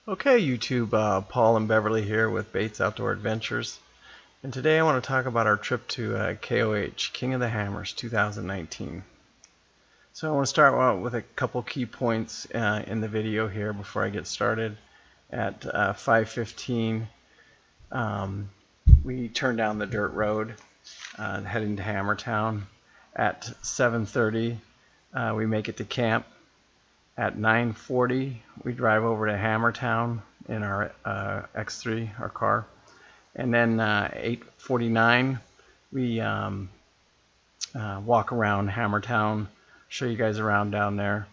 Okay, YouTube, Paul and Beverly here with Bates Outdoor Adventures, and today I want to talk about our trip to KOH, King of the Hammers 2019. So I want to start out with a couple key points in the video here before I get started. At 5:15, we turn down the dirt road heading to Hammertown. At 7:30, we make it to camp. At 9:40, we drive over to Hammertown in our X3, our car. And then 8:49, we walk around Hammertown, show you guys around down there.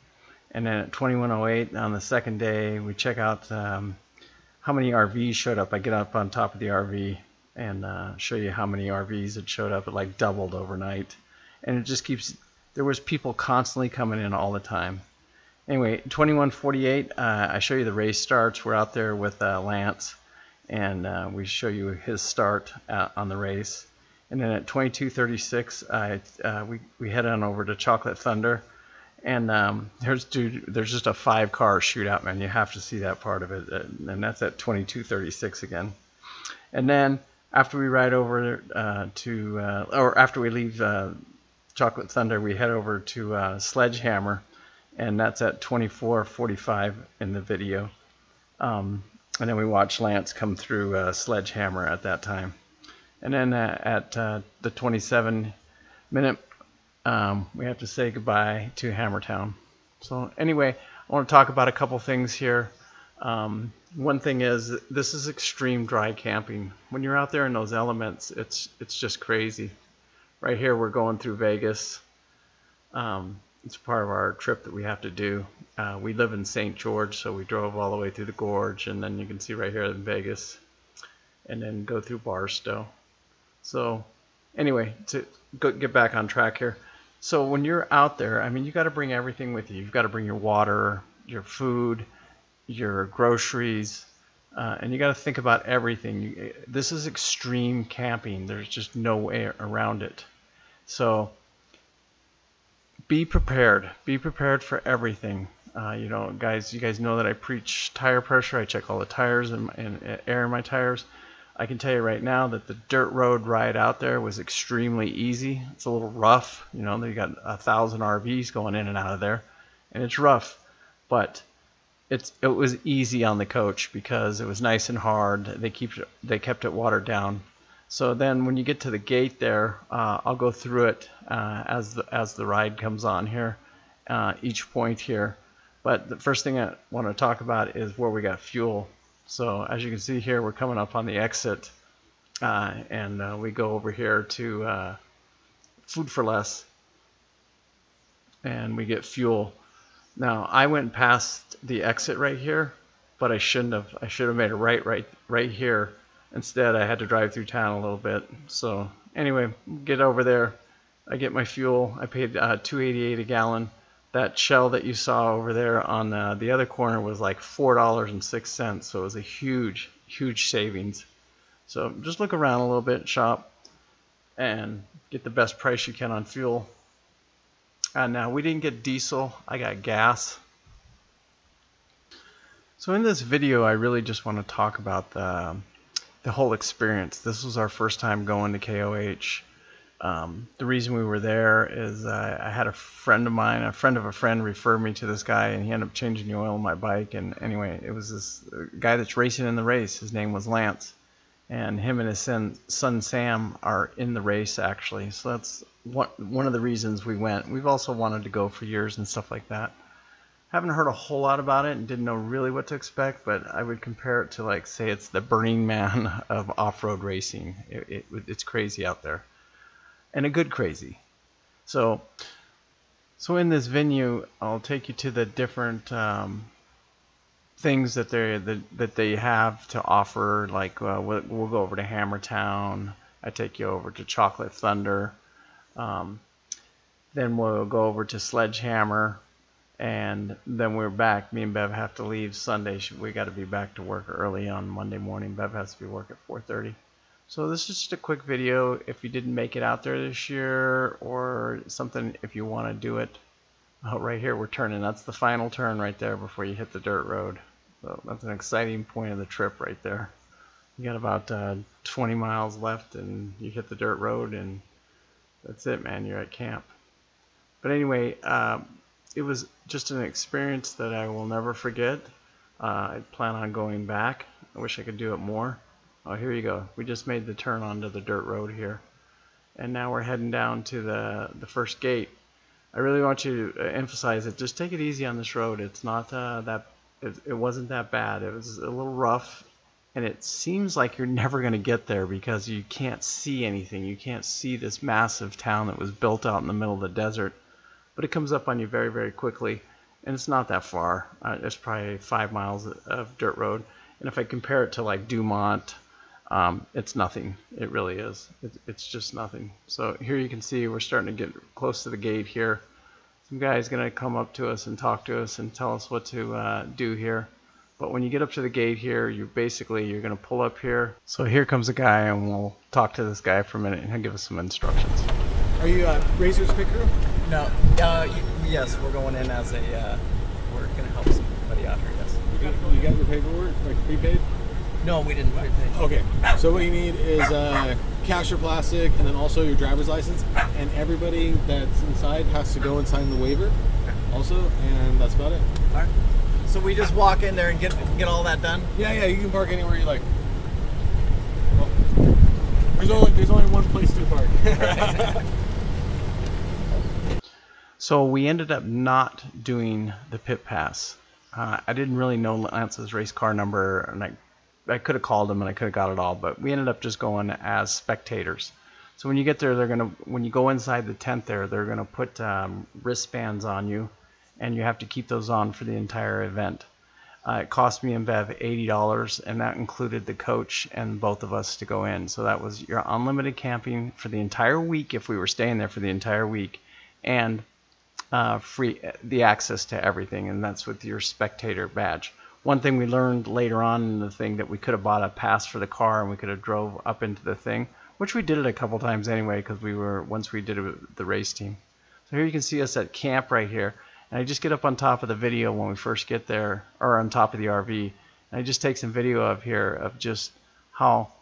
And then at 21:08 on the second day, we check out how many RVs showed up. I get up on top of the RV and show you how many RVs had showed up. It like doubled overnight. And it just keeps, there was people constantly coming in all the time. Anyway, 21:48, I show you the race starts. We're out there with Lance, and we show you his start on the race. And then at 22:36, we head on over to Chocolate Thunder, and there's just a 5-car shootout, man. You have to see that part of it, and that's at 22:36 again. And then after we ride over or after we leave Chocolate Thunder, we head over to Sledgehammer. And that's at 24:45 in the video. And then we watch Lance come through Sledgehammer at that time. And then at the 27-minute, we have to say goodbye to Hammertown. So anyway, I want to talk about a couple things here. One thing is, this is extreme dry camping. When you're out there in those elements, it's just crazy. Right here, we're going through Vegas. It's part of our trip that we have to do. We live in St. George, so we drove all the way through the gorge, and then you can see right here in Vegas, and then go through Barstow. So anyway, to get back on track here. So when you're out there, I mean, you got to bring everything with you. You've got to bring your water, your food, your groceries, and you got to think about everything. This is extreme camping. There's just no way around it. So be prepared. Be prepared for everything. You know, guys, you guys know that I preach tire pressure. I check all the tires and air in my tires. I can tell you right now that the dirt road ride out there was extremely easy. It's a little rough. You know, they got 1,000 RVs going in and out of there, and it's rough. But it was easy on the coach because it was nice and hard. They kept it watered down. So then when you get to the gate there, I'll go through it as the ride comes on here, each point here. But the first thing I want to talk about is where we got fuel. So as you can see here, we're coming up on the exit, and we go over here to Food for Less, and we get fuel. Now I went past the exit right here, but I shouldn't have. I should have made a right here. Instead, I had to drive through town a little bit. So anyway, get over there. I get my fuel. I paid $2.88 a gallon. That shell that you saw over there on the other corner was like $4.06. So it was a huge, huge savings. So just look around a little bit, shop, and get the best price you can on fuel. And now we didn't get diesel. I got gas. So in this video, I really just want to talk about the whole experience. This was our first time going to KOH. The reason we were there is I had a friend of mine, a friend of a friend, referred me to this guy, and he ended up changing the oil on my bike. And anyway, it was this guy that's racing in the race. His name was Lance, and him and his son Sam are in the race actually. So that's one of the reasons we went. We've also wanted to go for years and stuff like that. Haven't heard a whole lot about it and didn't know really what to expect, but I would compare it to, like, say it's the Burning Man of off-road racing. It's crazy out there, and a good crazy. So in this venue, I'll take you to the different things that they have to offer. Like we'll go over to Hammertown. I take you over to Chocolate Thunder. Then we'll go over to Sledgehammer. And then we're back. Me and Bev have to leave Sunday. We got to be back to work early on Monday morning. Bev has to be work at 4:30. So this is just a quick video. If you didn't make it out there this year or something, if you want to do it, right here we're turning. That's the final turn right there before you hit the dirt road. So that's an exciting point of the trip right there. You got about 20 miles left and you hit the dirt road, and that's it, man. You're at camp. But anyway, it was just an experience that I will never forget. I plan on going back. I wish I could do it more. Oh, here you go. We just made the turn onto the dirt road here. And now we're heading down to the first gate. I really want you to emphasize it. Just take it easy on this road. It's not it wasn't that bad. It was a little rough, and it seems like you're never going to get there because you can't see anything. You can't see this massive town that was built out in the middle of the desert. But it comes up on you very, very quickly, and it's not that far. It's probably 5 miles of dirt road. And if I compare it to like Dumont, it's nothing. It really is. It's just nothing. So here you can see we're starting to get close to the gate here. Some guy's going to come up to us and talk to us and tell us what to do here. But when you get up to the gate here, you're going to pull up here. So here comes a guy, and we'll talk to this guy for a minute, and he'll give us some instructions. Are you Racers Pit Crew? No. Yes, we're going in as a. We're going to help somebody out here. Yes. You got your paperwork, like prepaid? No, we didn't prepay. Okay. So what you need is cash or plastic, and then also your driver's license. And everybody that's inside has to go and sign the waiver, also, and that's about it. All right. So we just walk in there and get all that done? Yeah. You can park anywhere you like. Well, there's only one place to park. So we ended up not doing the pit pass. I didn't really know Lance's race car number, and I could have called him and I could have got it all, but we ended up just going as spectators. So when you get there, when you go inside the tent there, they're gonna put wristbands on you, and you have to keep those on for the entire event. It cost me and Bev $80, and that included the coach and both of us to go in. So that was your unlimited camping for the entire week if we were staying there for the entire week, and free the access to everything, and that's with your spectator badge. One thing we learned later on in the thing that we could have bought a pass for the car and we could have drove up into the thing, which we did it a couple times anyway because once we did it with the race team. So here you can see us at camp right here, and I just get up on top of the video when we first get there, or on top of the RV, and I just take some video of here of just how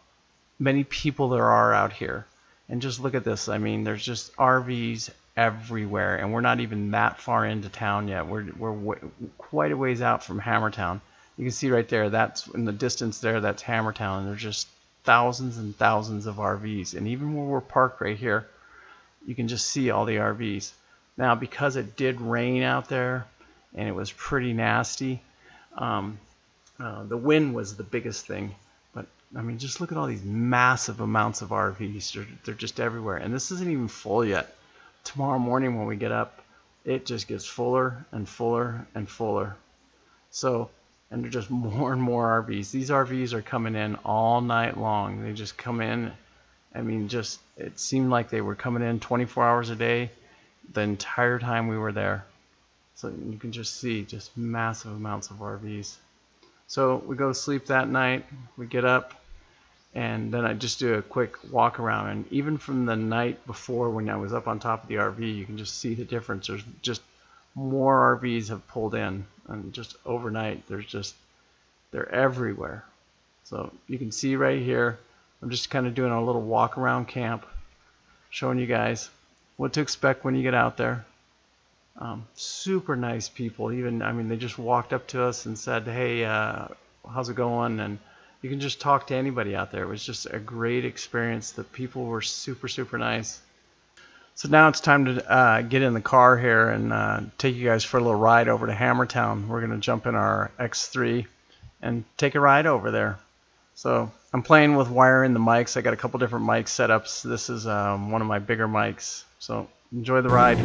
many people there are out here. And just look at this. I mean, there's just RVs everywhere, and we're not even that far into town yet. We're quite a ways out from Hammertown. You can see right there, that's in the distance there, that's Hammertown, and there's just thousands and thousands of RVs. And even where we're parked right here, you can just see all the RVs. Now, because it did rain out there and it was pretty nasty, the wind was the biggest thing. But I mean, just look at all these massive amounts of RVs. They're just everywhere, and this isn't even full yet. Tomorrow morning when we get up, it just gets fuller and fuller and fuller. So, and they're just more and more RVs. These RVs are coming in all night long. They just come in. I mean, just it seemed like they were coming in 24 hours a day the entire time we were there. So you can just see just massive amounts of RVs. So we go to sleep that night. We get up, and then I just do a quick walk around. And even from the night before, when I was up on top of the RV, you can just see the difference. There's just more RVs have pulled in, and just overnight, they're everywhere. So you can see right here, I'm just kind of doing a little walk around camp, showing you guys what to expect when you get out there. Super nice people. Even, I mean, they just walked up to us and said, hey, how's it going? And you can just talk to anybody out there. It was just a great experience. The people were super, super nice. So now it's time to get in the car here and take you guys for a little ride over to Hammertown. We're going to jump in our X3 and take a ride over there. So I'm playing with wiring the mics. I got a couple different mic setups. This is one of my bigger mics. So enjoy the ride.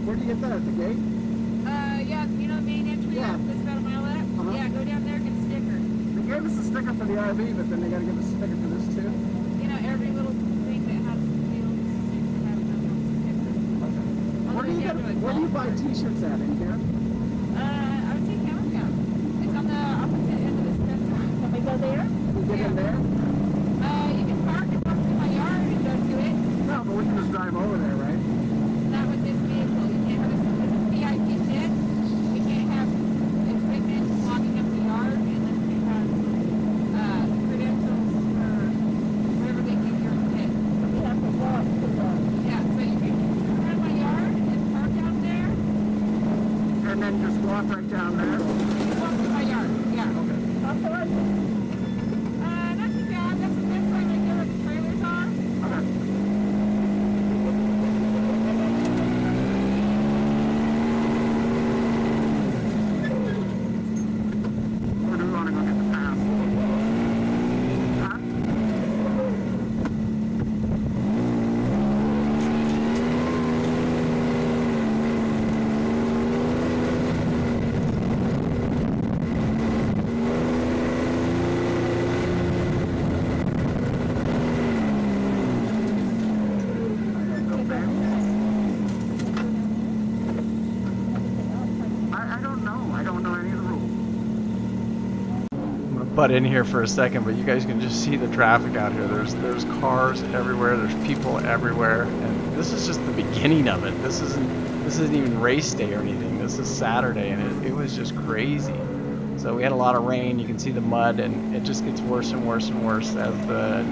Where do you get that? At the gate? Yeah, you know the main entry? Yeah. That's about a mile up? Yeah, go down there and get a sticker. They gave us a sticker for the RV, but then they got to give us a sticker for this too. You know, every little thing that has wheels seems to have its own sticker. Where do you buy t-shirts at in here? I would say CanAm. It's on the opposite end of the spectrum. Can we go there? We get in there? You can park and walk through my yard and go to it. No, but we can just drive over there, right? Not with this vehicle. You can't have this VIP shed. We can't have equipment walking up the yard unless you have credentials for whatever they give your pit. We have to walk to the... Yeah, so you can come around my yard and park out there. And then just walk right down there? Walk to my yard, yeah. Okay. How far is it? Not too bad. That's the fence line right there where the trailers are. Okay. Or do we want to go get the pass? Huh? I don't know. I don't know any of the rules. I'm gonna butt in here for a second, but you guys can just see the traffic out here. There's cars everywhere. There's people everywhere, and this is just the beginning of it. This isn't even race day or anything. This is Saturday, and it was just crazy. So we had a lot of rain. You can see the mud, and it just gets worse and worse and worse as the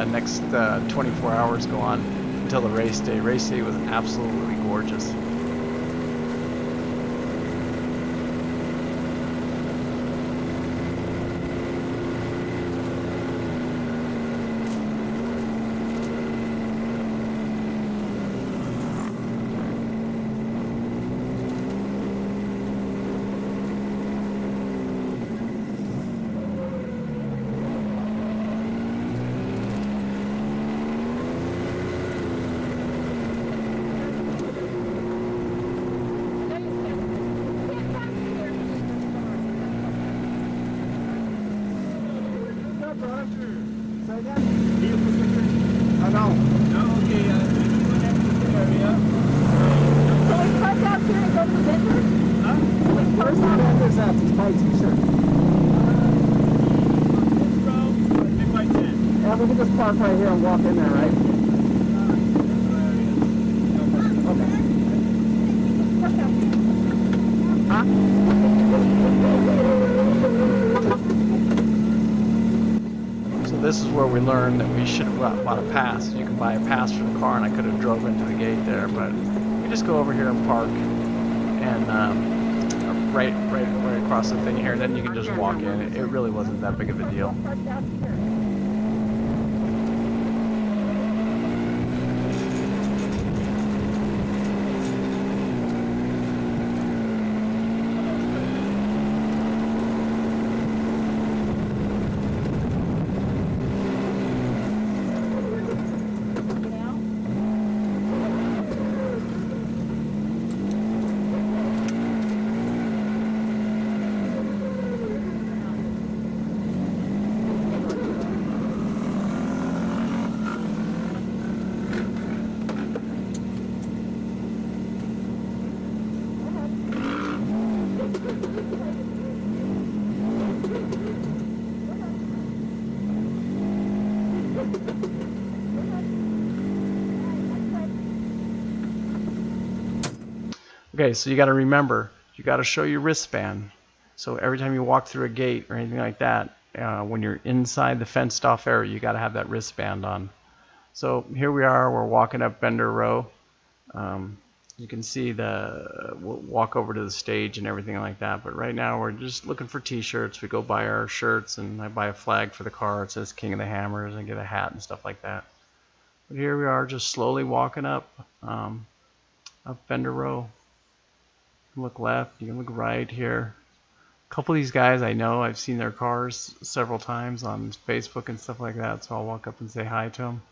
next 24 hours go on until the race day. Race day was absolutely gorgeous. I know. Can we park out here and go to the vendors? Where's the vendors at to buy t-shirts? Yeah, we can just park right here and walk in there, right? Okay. Huh? So this is where we learned that we should have bought a pass. You can buy a pass for the car, and I could have drove into the gate there, but you just go over here and park, and right across the thing here. Then you can just walk in. It really wasn't that big of a deal. Okay, so you got to remember, you got to show your wristband. So every time you walk through a gate or anything like that, when you're inside the fenced off area, you got to have that wristband on. So here we are, we're walking up Bender Row. You can see we'll walk over to the stage and everything like that, but right now we're just looking for t-shirts. We go buy our shirts, and I buy a flag for the car. It says King of the Hammers, and get a hat and stuff like that. But here we are, just slowly walking up Bender Row. You can look left, you can look right here. A couple of these guys I know, I've seen their cars several times on Facebook and stuff like that, so I'll walk up and say hi to them.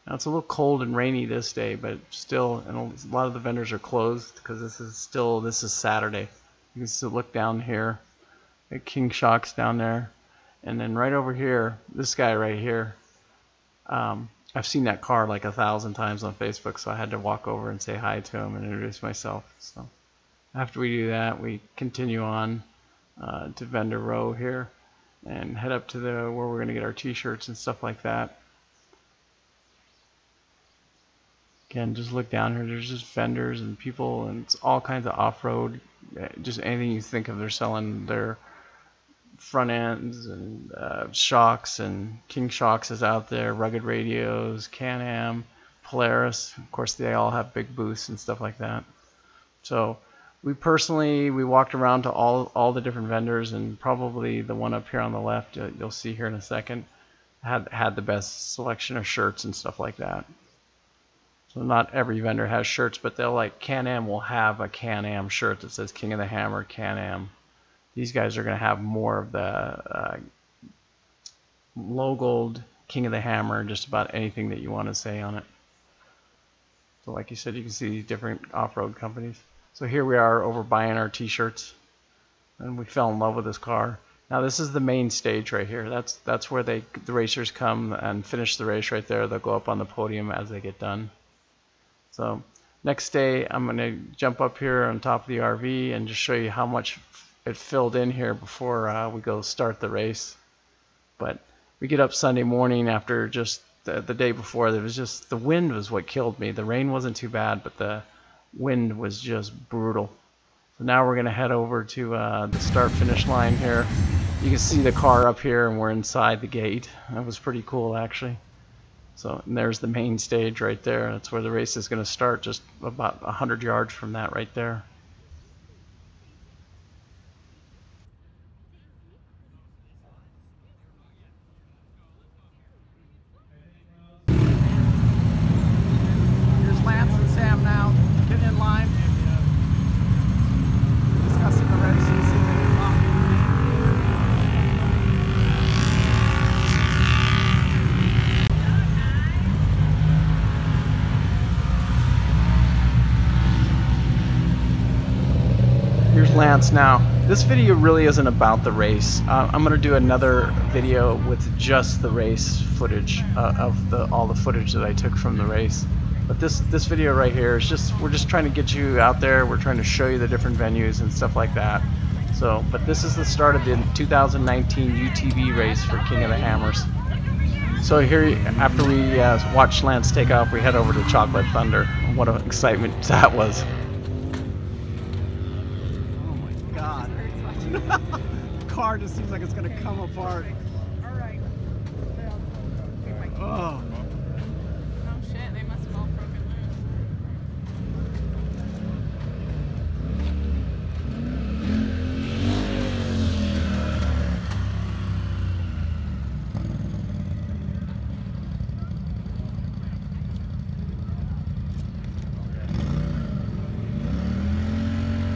Now it's a little cold and rainy this day, but still, and a lot of the vendors are closed because this is Saturday. You can still look down here at King Shocks down there, and then right over here, this guy right here. I've seen that car like 1,000 times on Facebook, so I had to walk over and say hi to him and introduce myself. So after we do that, we continue on to vendor row here and head up to where we're going to get our t-shirts and stuff like that. Again, just look down here. There's just vendors and people, and it's all kinds of off-road. Just anything you think of, they're selling their front ends and shocks, and King Shocks is out there, rugged radios, CanAm, Polaris. Of course, they all have big booths and stuff like that. So we walked around to all the different vendors, and probably the one up here on the left, you'll see here in a second, had the best selection of shirts and stuff like that. So not every vendor has shirts, but they'll, like CanAm will have a CanAm shirt that says King of the Hammer CanAm. These guys are going to have more of the logoed King of the Hammer, just about anything that you want to say on it. So like you said, you can see these different off-road companies. So here we are over buying our t-shirts, and we fell in love with this car. Now this is the main stage right here. That's where the racers come and finish the race right there. They'll go up on the podium as they get done. So next day I'm going to jump up here on top of the RV and just show you how much it filled in here before we go start the race. But we get up Sunday morning after just the day before. There was just, the wind was what killed me. The rain wasn't too bad, but the wind was just brutal. So now we're going to head over to the start finish line here. You can see the car up here, and we're inside the gate. That was pretty cool, actually. So, and there's the main stage right there. That's where the race is going to start, just about 100 yards from that right there. Here's Lance and Sam now, getting in line, discussing the race. Here's Lance now. This video really isn't about the race. I'm going to do another video with just the race footage of all the footage that I took from the race. But this video right here is we're just trying to get you out there. We're trying to show you the different venues and stuff like that. So, but this is the start of the 2019 UTV race for King of the Hammers. So here, after we watch Lance take off, we head over to Chocolate Thunder. What an excitement that was. The car just seems like it's going to come apart. Alright. Oh. Oh shit, they must have all broken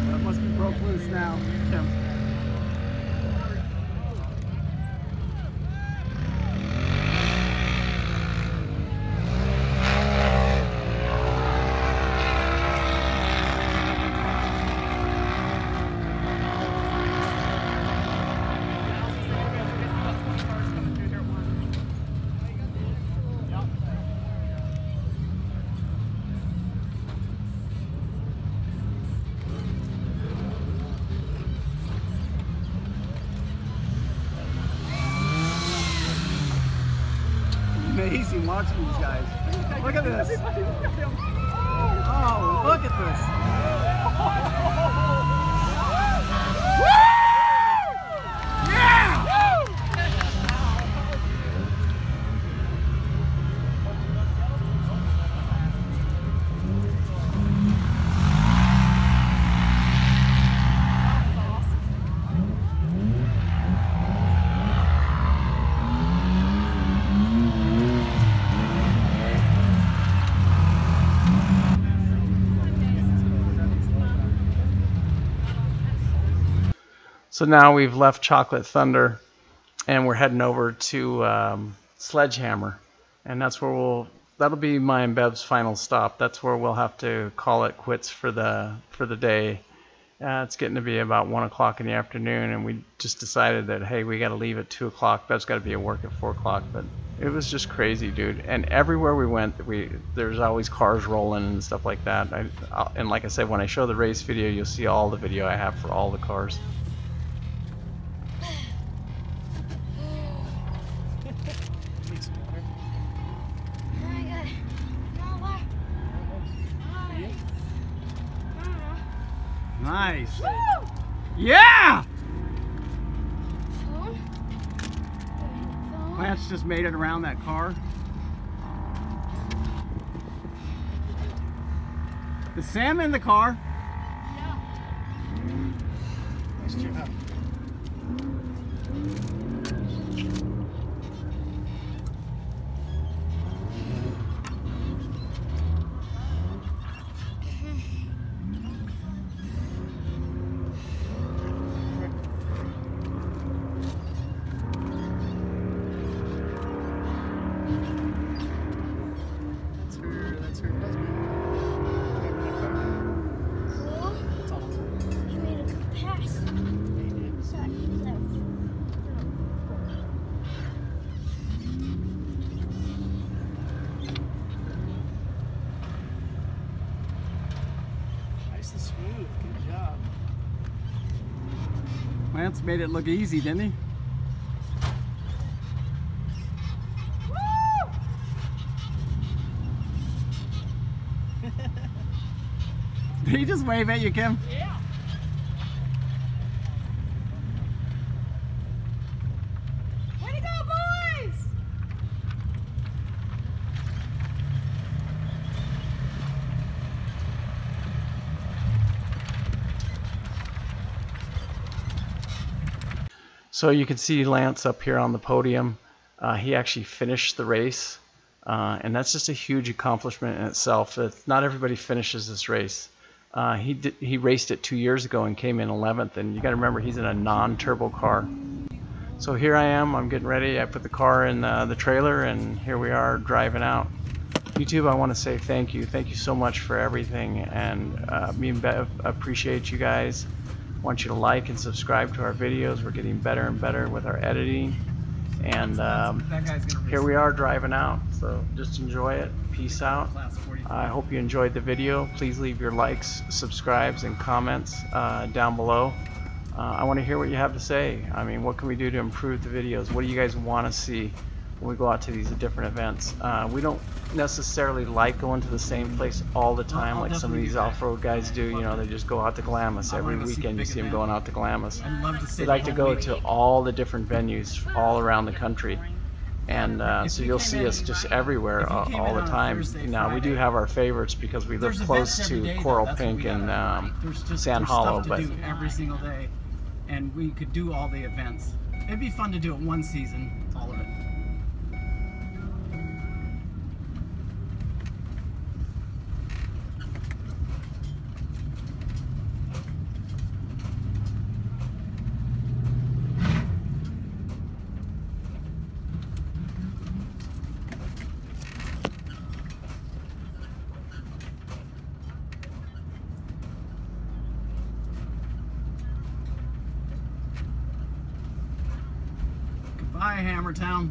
Well, it must be broke loose now, Tim. Amazing watching these guys. Look at this. Oh, look at this. So now we've left Chocolate Thunder and we're heading over to Sledgehammer, and that's where that'll be my and Bev's final stop. That's where we'll have to call it quits for the day. It's getting to be about 1 o'clock in the afternoon, and we just decided that, hey, we got to leave at 2 o'clock. Bev's got to be at work at 4 o'clock. But it was just crazy, dude. And everywhere we went, there's always cars rolling and stuff like that. And like I said, when I show the race video, you'll see all the video I have for all the cars. Nice. Woo! Yeah! Lance just made it around that car. Is Sam in the car? No. Nice job. Smooth. Good job. Lance made it look easy, didn't he? Did he just wave at you, Kim? Yeah. Way to go, boys! So you can see Lance up here on the podium. He actually finished the race, and that's just a huge accomplishment in itself. Not everybody finishes this race. He raced it 2 years ago and came in 11th, and you got to remember he's in a non-turbo car. So here I am. I'm getting ready. I put the car in the trailer, and here we are driving out. YouTube, I want to say thank you. Thank you so much for everything, and me and Bev appreciate you guys. I want you to like and subscribe to our videos. We're getting better and better with our editing, and here we are driving out. So just enjoy it. Peace out. I hope you enjoyed the video. Please leave your likes, subscribes, and comments down below. I want to hear what you have to say. I mean, what can we do to improve the videos? What do you guys want to see when we go out to these different events? We don't necessarily like going to the same place all the time like some of these off-road guys do. You know, they just go out to Glamis every weekend. You see them going out to Glamis. They like to go to all the different venues all around the country, and so you'll see us just everywhere all the time. Now we do have our favorites because we live close to Coral Pink and Sand Hollow, but every single day, and we could do all the events. It'd be fun to do it one season, all of it. Bye, Hammertown.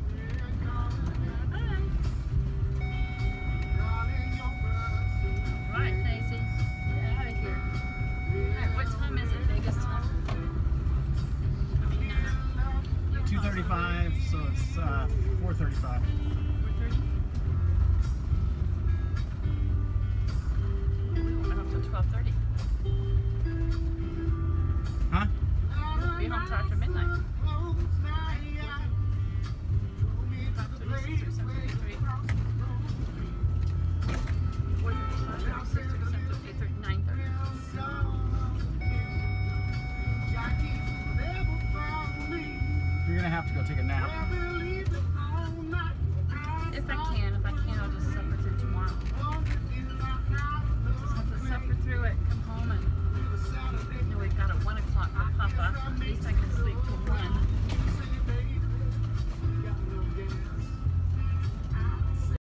Right, Casey. Get out of here. Alright, what time is it? Vegas time? 2:35, so it's 4:35. 4:30? We won't be home till 12:30. Huh? We'll be home till after midnight. 9:30. You're gonna have to go take a nap. If I can.